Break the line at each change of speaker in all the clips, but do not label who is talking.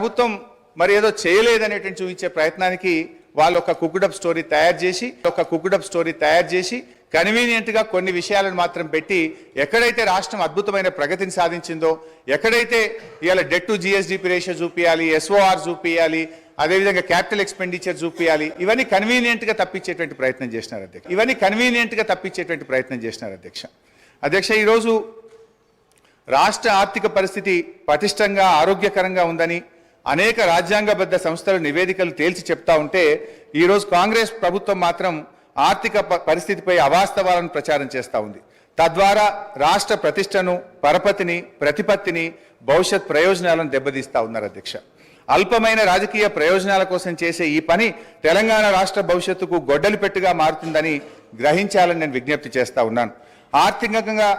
ప్రభుత్వం మరి ఏదో చేయలేదనేటువంటి చూపించే ప్రయత్నానికి వాళ్ళు ఒక కుక్కుడప్ స్టోరీ తయారు చేసి కన్వీనియంట్ గా కొన్ని విషయాలను మాత్రం పెట్టి ఎక్కడైతే రాష్ట్రం అద్భుతమైన ప్రగతిని సాధించిందో, ఎక్కడైతే ఇవాళ డెట్ టు జిఎస్డిపి రేషియో చూపియాలి, ఎస్ఓఆర్ చూపియాలి, అదేవిధంగా క్యాపిటల్ ఎక్స్పెండిచర్ చూపియాలి, ఇవన్నీ కన్వీనియంట్ గా తప్పించేటువంటి ప్రయత్నం చేసినారు అధ్యక్ష. ఈరోజు రాష్ట్ర ఆర్థిక పరిస్థితి పటిష్టంగా ఆరోగ్యకరంగా ఉందని అనేక రాజ్యాంగబద్ధ సంస్థలు నివేదికలు తేల్చి చెప్తా ఉంటే, ఈరోజు కాంగ్రెస్ ప్రభుత్వం మాత్రం ఆర్థిక పరిస్థితిపై అవాస్తవాలను ప్రచారం చేస్తూ ఉంది. తద్వారా రాష్ట్ర ప్రతిష్టను, పరపతిని, ప్రతిపత్తిని, భవిష్యత్ ప్రయోజనాలను దెబ్బతీస్తా ఉన్నారు అధ్యక్ష. అల్పమైన రాజకీయ ప్రయోజనాల కోసం చేసే ఈ పని తెలంగాణ రాష్ట్ర భవిష్యత్తుకు గొడ్డలి పెట్టుగా మారుతుందని గ్రహించాలని నేను విజ్ఞప్తి చేస్తా ఉన్నాను. ఆర్థికంగా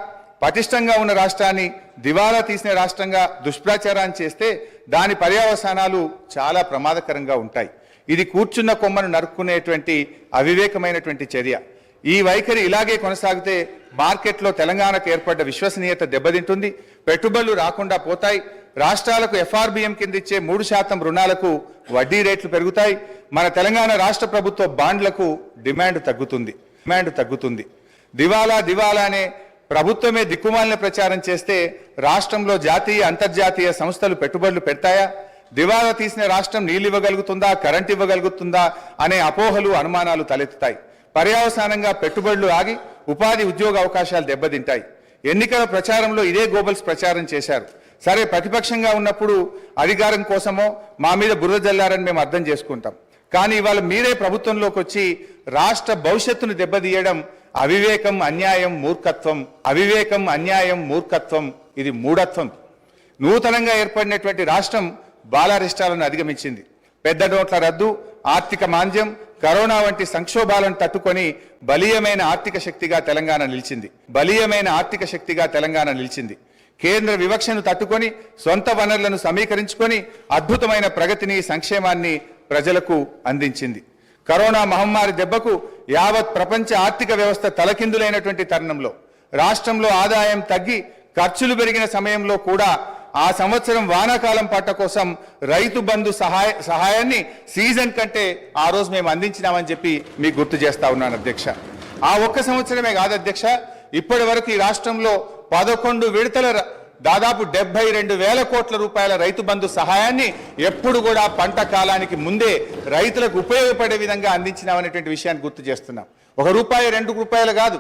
పటిష్టంగా ఉన్న రాష్ట్రాన్ని దివాలా తీసిన రాష్ట్రంగా దుష్ప్రచారాన్ని చేస్తే దాని పర్యవసానాలు చాలా ప్రమాదకరంగా ఉంటాయి. ఇది కూర్చున్న కొమ్మను నరుక్కునేటువంటి అవివేకమైనటువంటి చర్య. ఈ వైఖరి ఇలాగే కొనసాగితే మార్కెట్లో తెలంగాణకు ఏర్పడ్డ విశ్వసనీయత దెబ్బతింటుంది, పెట్టుబడులు రాకుండా పోతాయి, రాష్ట్రాలకు ఎఫ్ఆర్బిఎం కింద ఇచ్చే 3% రుణాలకు వడ్డీ రేట్లు పెరుగుతాయి, మన తెలంగాణ రాష్ట్ర ప్రభుత్వ బాండ్లకు డిమాండ్ తగ్గుతుంది. దివాలా అనే ప్రభుత్వమే దిక్కుమాలిన ప్రచారం చేస్తే రాష్ట్రంలో జాతీయ, అంతర్జాతీయ సంస్థలు పెట్టుబడులు పెడతాయా? దివాలా తీసిన రాష్ట్రం నీళ్లు ఇవ్వగలుగుతుందా, కరెంట్ ఇవ్వగలుగుతుందా అనే అపోహలు, అనుమానాలు తలెత్తుతాయి. పర్యవసానంగా పెట్టుబడులు ఆగి ఉపాధి, ఉద్యోగ అవకాశాలు దెబ్బతింటాయి. ఎన్నికల ప్రచారంలో ఇదే గోబల్స్ ప్రచారం చేశారు. సరే, ప్రతిపక్షంగా ఉన్నప్పుడు అధికారం కోసమో మా మీద బురద జల్లారని మేము అర్థం చేసుకుంటాం. కానీ ఇవాళ మీరే ప్రభుత్వంలోకి వచ్చి రాష్ట్ర భవిష్యత్తును దెబ్బతీయడం అవివేకం, అన్యాయం, మూర్ఖత్వం. ఇది మూఢత్వం. నూతనంగా ఏర్పడినటువంటి రాష్ట్రం బాలారిష్టాలను అధిగమించింది. పెద్ద నోట్ల రద్దు, ఆర్థిక మాంద్యం, కరోనా వంటి సంక్షోభాలను తట్టుకొని బలీయమైన ఆర్థిక శక్తిగా తెలంగాణ నిలిచింది. కేంద్ర వివక్షను తట్టుకొని సొంత వనరులను సమీకరించుకొని అద్భుతమైన ప్రగతిని, సంక్షేమాన్ని ప్రజలకు అందించింది. కరోనా మహమ్మారి దెబ్బకు యావత్ ప్రపంచ ఆర్థిక వ్యవస్థ తలకిందులైనటువంటి తరుణంలో రాష్ట్రంలో ఆదాయం తగ్గి ఖర్చులు పెరిగిన సమయంలో కూడా ఆ సంవత్సరం వానాకాలం పంట కోసం రైతు బంధు సహాయాన్ని సీజన్ కంటే ఆ రోజు మేము అందించినామని చెప్పి మీకు గుర్తు చేస్తా ఉన్నాను అధ్యక్ష. ఆ ఒక్క సంవత్సరమే కాదు అధ్యక్ష, ఇప్పటి వరకు ఈ రాష్ట్రంలో 11 విడతల దాదాపు 72,000 కోట్ల రూపాయల రైతు బంధు సహాయాన్ని ఎప్పుడు కూడా పంట కాలానికి ముందే రైతులకు ఉపయోగపడే విధంగా అందించినామనేటువంటి విషయాన్ని గుర్తు చేస్తున్నాం. 1 రూపాయి 2 రూపాయలు కాదు,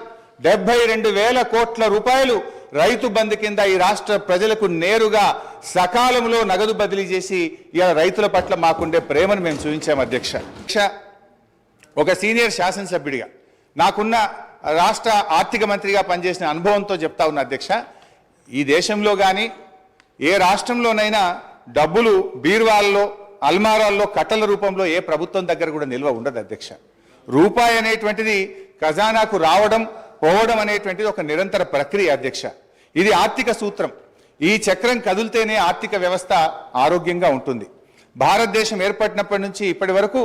72,000 కోట్ల రూపాయలు రైతు బంధు కింద ఈ రాష్ట్ర ప్రజలకు నేరుగా సకాలంలో నగదు బదిలీ చేసి ఇలా రైతుల పట్ల మాకుండే ప్రేమను మేము చూపించాం అధ్యక్ష. ఒక సీనియర్ శాసనసభ్యుడిగా, నాకున్న రాష్ట్ర ఆర్థిక మంత్రిగా పనిచేసిన అనుభవంతో చెప్తా ఉన్నా అధ్యక్ష, ఈ దేశంలో కానీ ఏ రాష్ట్రంలోనైనా డబ్బులు బీరువాల్లో, అల్మారాల్లో కట్టల రూపంలో ఏ ప్రభుత్వం దగ్గర కూడా నిల్వ ఉండదు అధ్యక్ష. రూపాయి అనేటువంటిది ఖజానాకు రావడం, పోవడం అనేటువంటిది ఒక నిరంతర ప్రక్రియ అధ్యక్ష. ఇది ఆర్థిక సూత్రం. ఈ చక్రం కదిలితేనే ఆర్థిక వ్యవస్థ ఆరోగ్యంగా ఉంటుంది. భారతదేశం ఏర్పడినప్పటి నుంచి ఇప్పటి వరకు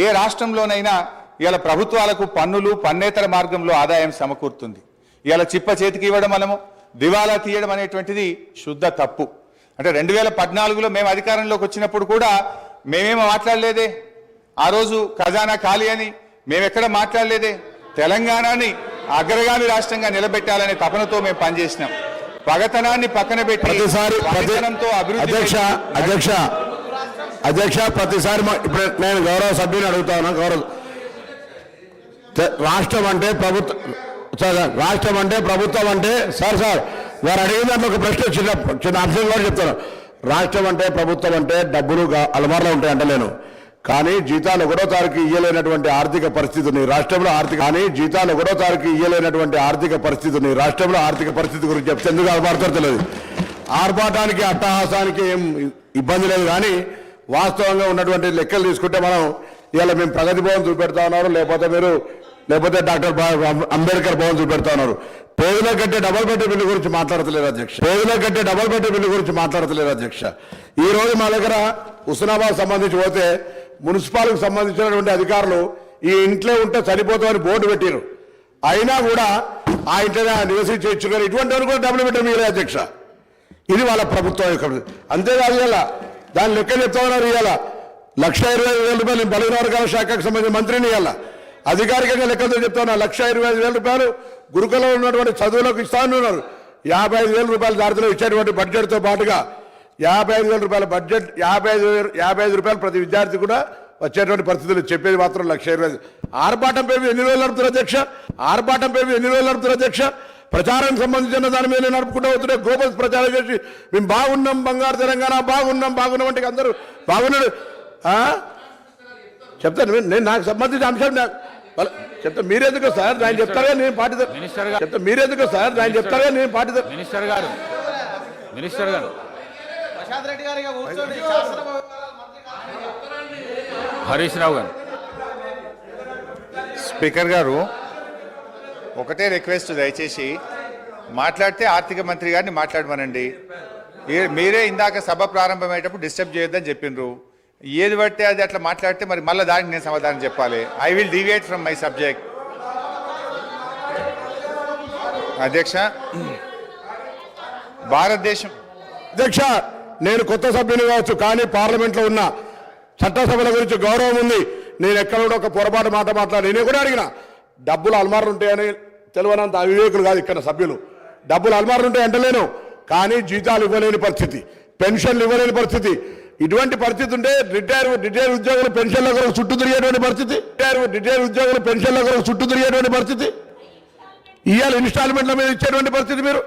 ఏ రాష్ట్రంలోనైనా ఇవాళ ప్రభుత్వాలకు పన్నులు, పన్నేతర మార్గంలో ఆదాయం సమకూరుతుంది. ఇవాళ చిప్ప చేతికి ఇవ్వడం వలన దివాలా తీయడం అనేటువంటిది శుద్ధ తప్పు. అంటే 2014లో మేము అధికారంలోకి వచ్చినప్పుడు కూడా మేమేమో మాట్లాడలేదే, ఆ రోజు ఖజానా ఖాళీ అని మేమెక్కడ మాట్లాడలేదే. తెలంగాణని అగ్రగామి రాష్ట్రంగా నిలబెట్టాలనే తపనతో మేము పనిచేసినాం. పగతనాన్ని పక్కన పెట్టి
అధ్యక్ష ప్రతిసారి ఇప్పుడు నేను గౌరవ సభ్యుని అడుగుతాను. రాష్ట్రం అంటే ప్రభుత్వం అంటే సార్ వారు అడిగిన దాంట్లో ఒక ప్రశ్న చిన్న అంశం కూడా చెప్తాను. రాష్ట్రం అంటే ప్రభుత్వం అంటే డబ్బులు అలమారులో ఉంటాయి అంటలేను, కానీ జీతాలు 1వ తారీఖు ఇయ్యలేనటువంటి ఆర్థిక పరిస్థితిని రాష్ట్రంలో ఆర్థిక పరిస్థితి గురించి చెప్తే ఎందుకు ఆర్భాడతారో తెలియదు. ఆర్భాటానికి, అట్టహాసానికి ఏం ఇబ్బంది లేదు, కానీ వాస్తవంగా ఉన్నటువంటి లెక్కలు తీసుకుంటే మనం ఇవాళ మేము ప్రగతి భవన్ చూపెడతా ఉన్నారు, లేకపోతే డాక్టర్ అంబేద్కర్ భవన్ చూపెడతా ఉన్నారు. పేదల కంటే డబల్ బెడ్రూమ్ బిల్లు గురించి మాట్లాడతలేరు అధ్యక్ష. ఈ రోజు మా దగ్గర హుస్నాబాద్ సంబంధించి పోతే మున్సిపాలిటీకి సంబంధించినటువంటి అధికారులు ఈ ఇంట్లో ఉంటే చనిపోతామని బోర్డు పెట్టారు. అయినా కూడా ఆ ఇంట్లో నివసించవచ్చు, కానీ ఇటువంటి వారు కూడా డబుల్ బెడ్రూమ్ ఇవ్వలేదు అధ్యక్ష. ఇది వాళ్ళ ప్రభుత్వం యొక్క. అంతేకాదు ఇలా దాని లెక్క చెప్తా ఉన్నారు. ఇవాళ 1,25,000 రూపాయలు నేను బలహీన వర్గాల శాఖకు సంబంధించిన మంత్రిని ఇవాళ అధికారికంగా లెక్కలతో చెప్తా ఉన్నా. 1,25,000 రూపాయలు గురుకులంలో ఉన్నటువంటి చదువులకు ఇస్తా ఉన్నారు. 55,000 రూపాయల దారిలో ఇచ్చేటువంటి బడ్జెట్తో పాటుగా 55,000 రూపాయల బడ్జెట్ 55 రూపాయలు ప్రతి విద్యార్థి కూడా వచ్చేటువంటి పరిస్థితులు చెప్పేది మాత్రం 1,20,000. ఆర్భాటం పేరు ఎన్ని రోజులు నడుపుతారు అధ్యక్ష? ఆర్భాటం పేరు ఎన్ని రోజులు నడుపుతారు అధ్యక్ష? ప్రచారానికి సంబంధించిన దాని మీద నడుపుకుంటూ అవుతుంటే గోపల్స్ ప్రచారం చేసి మేము బాగున్నాం, బంగారు తెలంగాణ బాగున్నాం అంటే అందరూ బాగున్నాడు చెప్తాను. నేను నాకు సంబంధించిన అంశం చెప్తా. మీరెందుకు సార్ ఆయన చెప్తారా నేను పాటిదా? చెప్తా. మీరెందుకు సార్ ఆయన చెప్తారా నేను పాటిదా?
మినిస్టర్ గారు హరీష్ రావు గారు.
స్పీకర్ గారు ఒకటే రిక్వెస్ట్, దయచేసి మాట్లాడితే ఆర్థిక మంత్రి గారిని మాట్లాడమనండి. మీరే ఇందాక సభ ప్రారంభమయ్యేటప్పుడు డిస్టర్బ్ చేయొద్దని చెప్పిండ్రు. ఏది పడితే అది అట్లా మాట్లాడితే మరి మళ్ళీ దానికి నేను సమాధానం చెప్పాలి. I will deviate from my subject. అధ్యక్ష, భారతదేశం
అధ్యక్ష నేను కొత్త సభ్యుని కావచ్చు, కానీ పార్లమెంట్లో ఉన్న చట్టసభల గురించి గౌరవం ఉంది. నేను ఎక్కడ కూడా ఒక పొరపాటు మాట మాట్లాడి నేను కూడా అడిగిన డబ్బులు అల్మార్లు ఉంటాయని తెలియనంత అవివేకులు కాదు ఇక్కడ సభ్యులు. డబ్బులు అల్మార్లు ఉంటాయి అంటలేను, కానీ జీతాలు ఇవ్వలేని పరిస్థితి, పెన్షన్లు ఇవ్వలేని పరిస్థితి. ఇటువంటి పరిస్థితి ఉంటే రిటైర్ ఉద్యోగులు పెన్షన్ల కొరకు చుట్టూ తిరిగేటువంటి పరిస్థితి, రిటైర్ ఉద్యోగులు పెన్షన్ల కొరకు చుట్టూ తిరిగేటువంటి పరిస్థితి, ఇవాళ ఇన్స్టాల్మెంట్ల మీద ఇచ్చేటువంటి పరిస్థితి. మీరు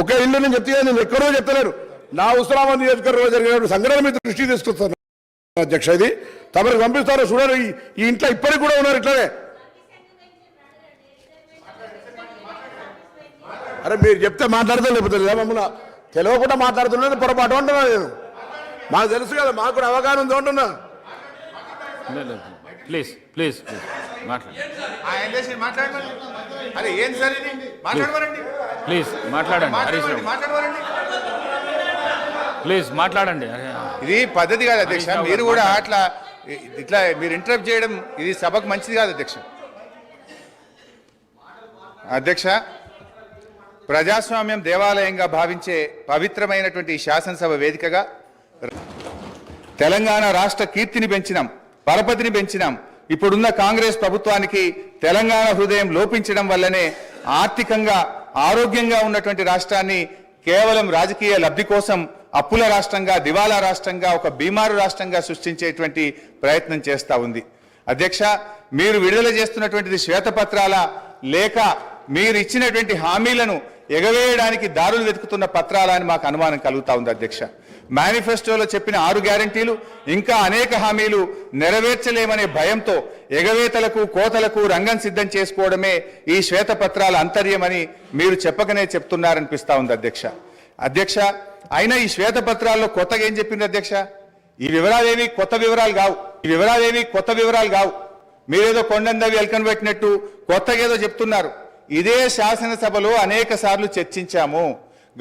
ఒక ఇల్లు నేను చెప్తే నేను ఎక్కడో చెప్తలేను. నా ఉస్మానాబాద్ నియోజకవర్గంలో జరిగిన సంఘటన మీద దృష్టి తీసుకొస్తాను అధ్యక్ష. ఇది తమకు పంపిస్తారో చూడాలి. ఈ ఇంట్లో ఇప్పటికి కూడా ఉన్నారు ఇట్లానే. అరే మీరు చెప్తే మాట్లాడితే లేకపోతే మమ్మల్ని తెలియకుండా మాట్లాడుతున్నది పొరపాటు అంటున్నా నేను. మాకు తెలుసు కదా, మాకు కూడా అవగాహన ఉంది అంటున్నా.
ప్లీజ్ ప్లీజ్ ప్లీజ్ మాట్లాడండి హరీష్ రావు. ప్లీజ్ మాట్లాడండి.
ఇది పద్ధతి కాదు అధ్యక్ష. మీరు కూడా ఇట్లా మీరు ఇంటరప్ట్ చేయడం ఇది సభకు మంచిది కాదు అధ్యక్ష. అధ్యక్ష, ప్రజాస్వామ్యం దేవాలయంగా భావించే పవిత్రమైనటువంటి ఈ శాసనసభ వేదికగా తెలంగాణ రాష్ట్ర కీర్తిని పెంచినాం, పరపతిని పెంచినాం. ఇప్పుడున్న కాంగ్రెస్ ప్రభుత్వానికి తెలంగాణ హృదయం లోపించడం వల్లనే ఆర్థికంగా ఆరోగ్యంగా ఉన్నటువంటి రాష్ట్రాన్ని కేవలం రాజకీయ లబ్ధి కోసం అప్పుల రాష్ట్రంగా, దివాలా రాష్ట్రంగా, ఒక బీమారు రాష్ట్రంగా సృష్టించేటువంటి ప్రయత్నం చేస్తూ ఉంది. అధ్యక్ష, మీరు విడుదల చేస్తున్నటువంటిది శ్వేతపత్రాల లేక మీరు ఇచ్చినటువంటి హామీలను ఎగవేయడానికి దారులు వెతుకుతున్న పత్రాలని మాకు అనుమానం కలుగుతా ఉంది అధ్యక్ష. మేనిఫెస్టోలో చెప్పిన 6 గ్యారంటీలు ఇంకా అనేక హామీలు నెరవేర్చలేమనే భయంతో ఎగవేతలకు, కోతలకు రంగం సిద్ధం చేసుకోవడమే ఈ శ్వేతపత్రాల అంతర్యమని మీరు చెప్పకనే చెప్తున్నారనిపిస్తా ఉంది అధ్యక్ష. అధ్యక్ష, అయినా ఈ శ్వేతపత్రాల్లో కొత్తగా ఏం చెప్పింది అధ్యక్ష? ఈ వివరాలేవి కొత్త వివరాలు కావు. మీరేదో కొండందవి ఎల్కన్ పెట్టినట్టు కొత్తగా ఏదో చెప్తున్నారు. ఇదే శాసనసభలో అనేక సార్లు చర్చించాము.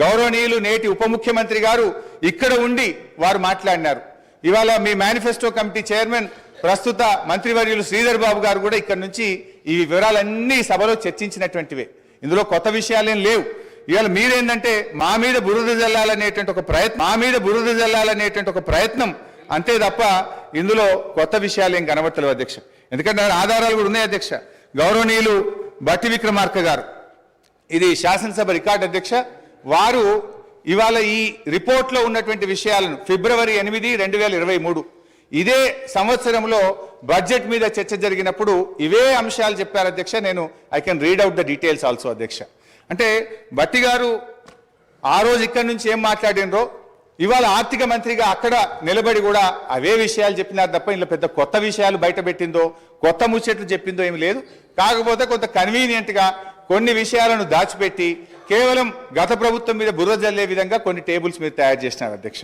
గౌరవనీయులు నేటి ఉప ముఖ్యమంత్రి గారు ఇక్కడ ఉండి వారు మాట్లాడినారు. ఇవాళ మీ మేనిఫెస్టో కమిటీ చైర్మన్ ప్రస్తుత మంత్రివర్యులు శ్రీధర్ బాబు గారు కూడా ఇక్కడ నుంచి ఈ వివరాలన్నీ సభలో చర్చించినటువంటివే. ఇందులో కొత్త విషయాలేం లేవు. ఇవాళ మీరేంటంటే మా మీద బురద జల్లాలనేటువంటి ఒక ప్రయత్నం అంతే తప్ప ఇందులో కొత్త విషయాలు ఏం కనబడతలేవు అధ్యక్ష. ఎందుకంటే ఆధారాలు కూడా ఉన్నాయి అధ్యక్ష. గౌరవనీయులు బట్టి విక్రమార్క గారు, ఇది శాసనసభ రికార్డు అధ్యక్ష, వారు ఇవాళ ఈ రిపోర్ట్లో ఉన్నటువంటి విషయాలను ఫిబ్రవరి 8, 2023 ఇదే సంవత్సరంలో బడ్జెట్ మీద చర్చ జరిగినప్పుడు ఇవే అంశాలు చెప్పారు అధ్యక్ష. నేను I can read out the details also అధ్యక్ష. అంటే బట్టి గారు ఆ రోజు ఇక్కడి నుంచి ఏం మాట్లాడినరో ఇవాళ ఆర్థిక మంత్రిగా అక్కడ నిలబడి కూడా అవే విషయాలు చెప్పినారు తప్ప ఇందులో పెద్ద కొత్త విషయాలు బయట పెట్టిందో, కొత్త ముచ్చట్లు చెప్పిందో ఏమి లేదు. కాకపోతే కొంత కన్వీనియంట్గా కొన్ని విషయాలను దాచిపెట్టి కేవలం గత ప్రభుత్వం మీద బుర్ర జల్లే విధంగా కొన్ని టేబుల్స్ మీరు తయారు చేసినారు అధ్యక్ష.